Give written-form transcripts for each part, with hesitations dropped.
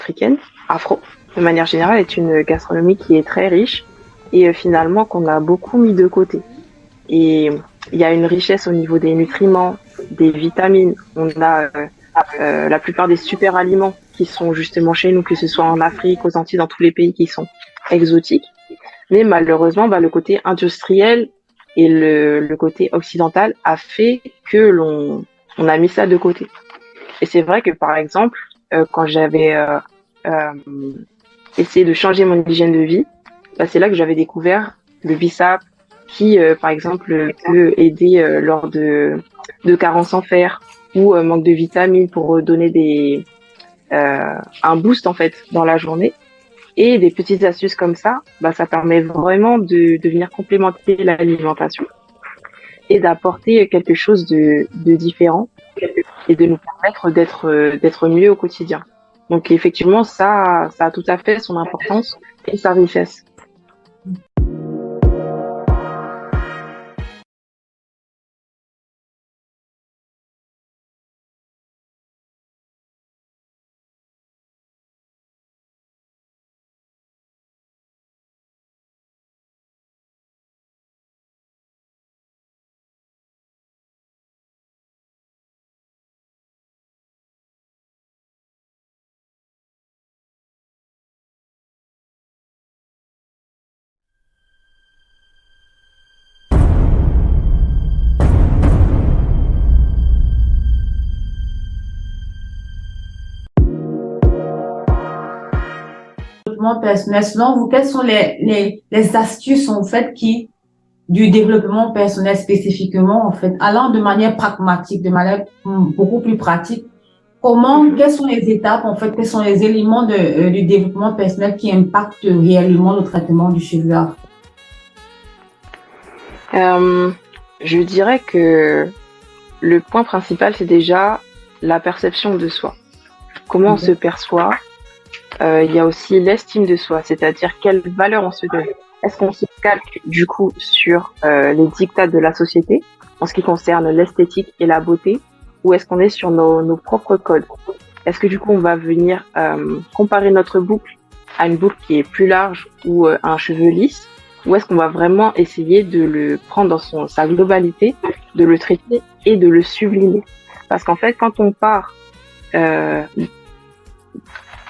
africaine, afro, de manière générale, est une gastronomie qui est très riche et finalement qu'on a beaucoup mis de côté. Et il y a une richesse au niveau des nutriments, des vitamines. On a la plupart des super aliments qui sont justement chez nous, que ce soit en Afrique, aux Antilles, dans tous les pays qui sont exotiques. Mais malheureusement, le côté industriel et le côté occidental a fait que on a mis ça de côté. Et c'est vrai que par exemple, quand j'avais euh, essayé de changer mon hygiène de vie, c'est là que j'avais découvert le bissap qui, par exemple, peut aider lors de carences en fer ou manque de vitamines pour donner un boost en fait dans la journée. Et des petites astuces comme ça permet vraiment de venir complémenter l'alimentation et d'apporter quelque chose de différent et de nous permettre d'être mieux au quotidien. Donc effectivement, ça a tout à fait son importance et sa richesse. Développement personnel, selon vous, quelles sont les astuces en fait du développement personnel spécifiquement en fait, allant de manière pragmatique, de manière beaucoup plus pratique, quelles sont les étapes en fait, quels sont les éléments du développement personnel qui impactent réellement le traitement du cheveu afro? Euh, je dirais que le point principal, c'est déjà la perception de soi. Comment on se perçoit. Il y a aussi l'estime de soi, c'est-à-dire quelle valeur on se donne. Est-ce qu'on se calque du coup sur les dictats de la société en ce qui concerne l'esthétique et la beauté, ou est-ce qu'on est sur nos propres codes? Est-ce que du coup on va venir comparer notre boucle à une boucle qui est plus large ou un cheveu lisse, ou est-ce qu'on va vraiment essayer de le prendre dans sa globalité, de le traiter et de le sublimer? Parce qu'en fait, quand on part euh,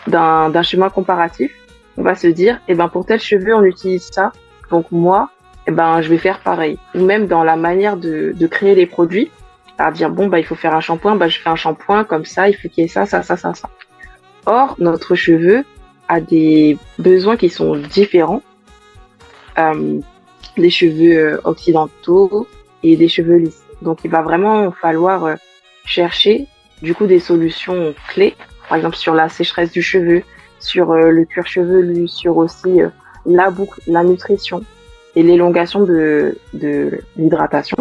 d'un chemin comparatif, on va se dire, eh ben, pour tel cheveu, on utilise ça. Donc, moi, eh ben, je vais faire pareil. Ou même dans la manière de créer les produits, à dire, bon, il faut faire un shampoing, je fais un shampoing comme ça, il faut qu'il y ait ça, ça, ça, ça, ça. Or, notre cheveu a des besoins qui sont différents, euh, des cheveux occidentaux et des cheveux lisses. Donc, il va vraiment falloir chercher, du coup, des solutions clés, par exemple sur la sécheresse du cheveu, sur le cuir chevelu, sur aussi la boucle, la nutrition et l'élongation de l'hydratation.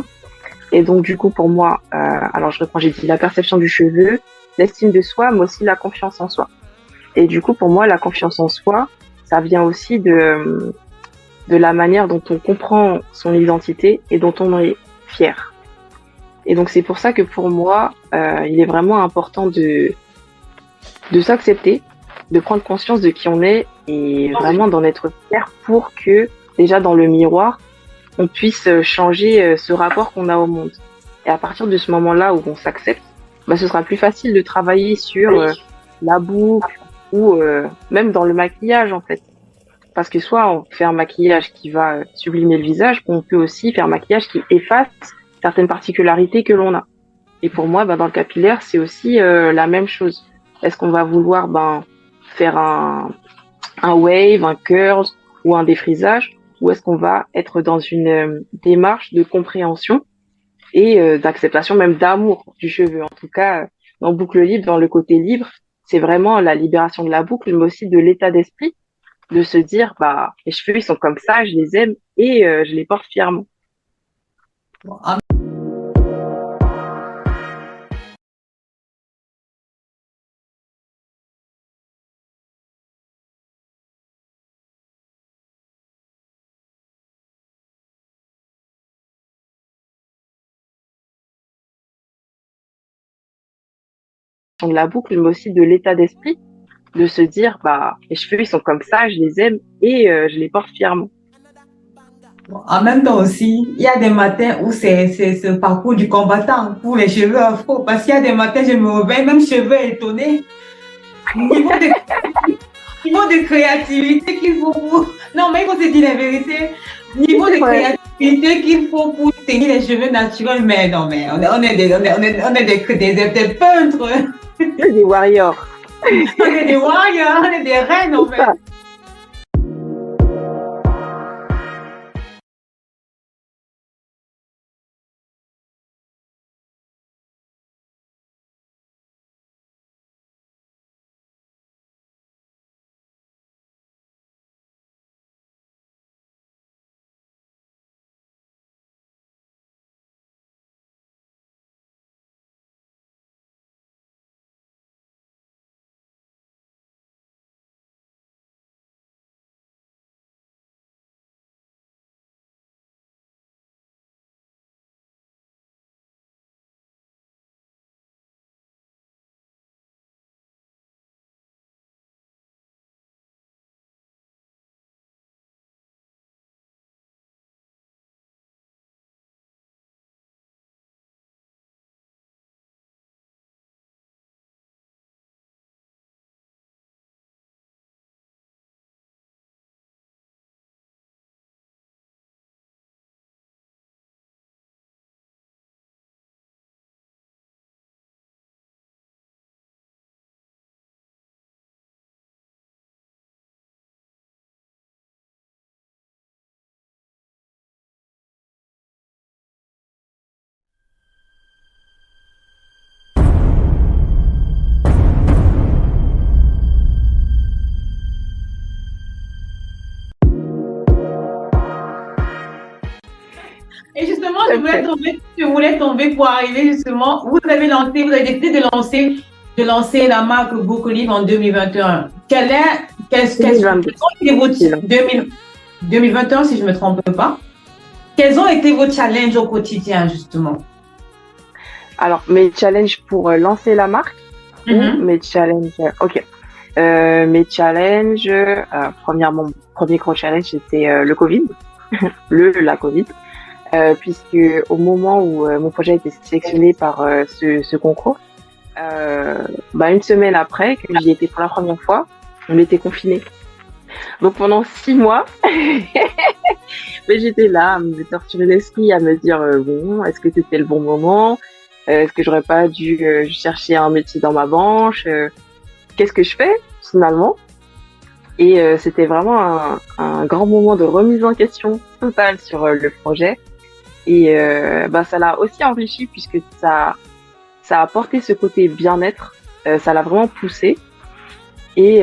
Et donc, du coup, pour moi, alors je reprends, j'ai dit la perception du cheveu, l'estime de soi, mais aussi la confiance en soi. Et du coup, pour moi, la confiance en soi, ça vient aussi de la manière dont on comprend son identité et dont on est fier. Et donc, c'est pour ça que pour moi, il est vraiment important de s'accepter, de prendre conscience de qui on est et vraiment d'en être fier pour que, déjà dans le miroir, on puisse changer ce rapport qu'on a au monde. Et à partir de ce moment-là où on s'accepte, ce sera plus facile de travailler sur la boucle ou même dans le maquillage en fait. Parce que soit on fait un maquillage qui va sublimer le visage, ou on peut aussi faire un maquillage qui efface certaines particularités que l'on a. Et pour moi, dans le capillaire, c'est aussi la même chose. Est-ce qu'on va vouloir faire un wave, un curl ou un défrisage, ou est-ce qu'on va être dans une démarche de compréhension et d'acceptation, même d'amour du cheveu. En tout cas, dans Boucle Libre, dans le côté libre, c'est vraiment la libération de la boucle, mais aussi de l'état d'esprit, de se dire, les cheveux, ils sont comme ça, je les aime et je les porte fièrement. De la boucle, mais aussi de l'état d'esprit, de se dire, bah, les cheveux, ils sont comme ça, je les aime et je les porte fièrement. En même temps aussi, il y a des matins où c'est ce parcours du combattant pour les cheveux afro. Parce qu'il y a des matins, je me réveille, même cheveux étonnés. Niveau de, niveau de créativité qu'il faut pour... Non, mais il faut se dire la vérité. Niveau de Ouais, créativité qu'il faut pour tenir les cheveux naturels. Mais non, mais on est des peintres. des warriors. On est des warriors, on est des reines, en C'est fait. ça. Et justement, Tout à fait. je voulais tomber pour arriver justement. Vous avez décidé de lancer la marque Bocolive en 2021. Quels ont été vos 2021, si je ne me trompe pas? Quels ont été vos challenges au quotidien, justement? Alors, mes challenges pour lancer la marque ou Mhm. mes challenges. Ok. Mes challenges, premièrement, mon premier gros challenge, c'était le Covid, la Covid, puisque au moment où mon projet a été sélectionné par ce concours, euh, bah, une semaine après que j'y étais pour la première fois, on était confinés. Donc pendant 6 mois, mais j'étais là à me torturer l'esprit, à me dire bon, est-ce que c'était le bon moment? Est-ce que j'aurais pas dû chercher un métier dans ma branche? Qu'est-ce que je fais finalement? Et c'était vraiment un grand moment de remise en question totale sur le projet. Et bah, ça l'a aussi enrichi puisque ça a apporté ce côté bien-être. Ça l'a vraiment poussé. Et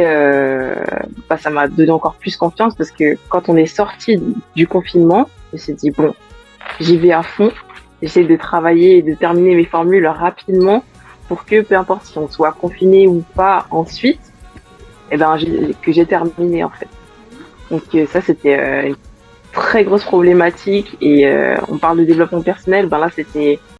bah, ça m'a donné encore plus confiance parce que quand on est sorti du confinement, je me suis dit, bon, j'y vais à fond. J'essaie de travailler et de terminer mes formules rapidement pour que peu importe si on soit confiné ou pas ensuite, eh ben, que j'ai terminé en fait. Donc ça, c'était une très grosse problématique et on parle de développement personnel, ben là, c'était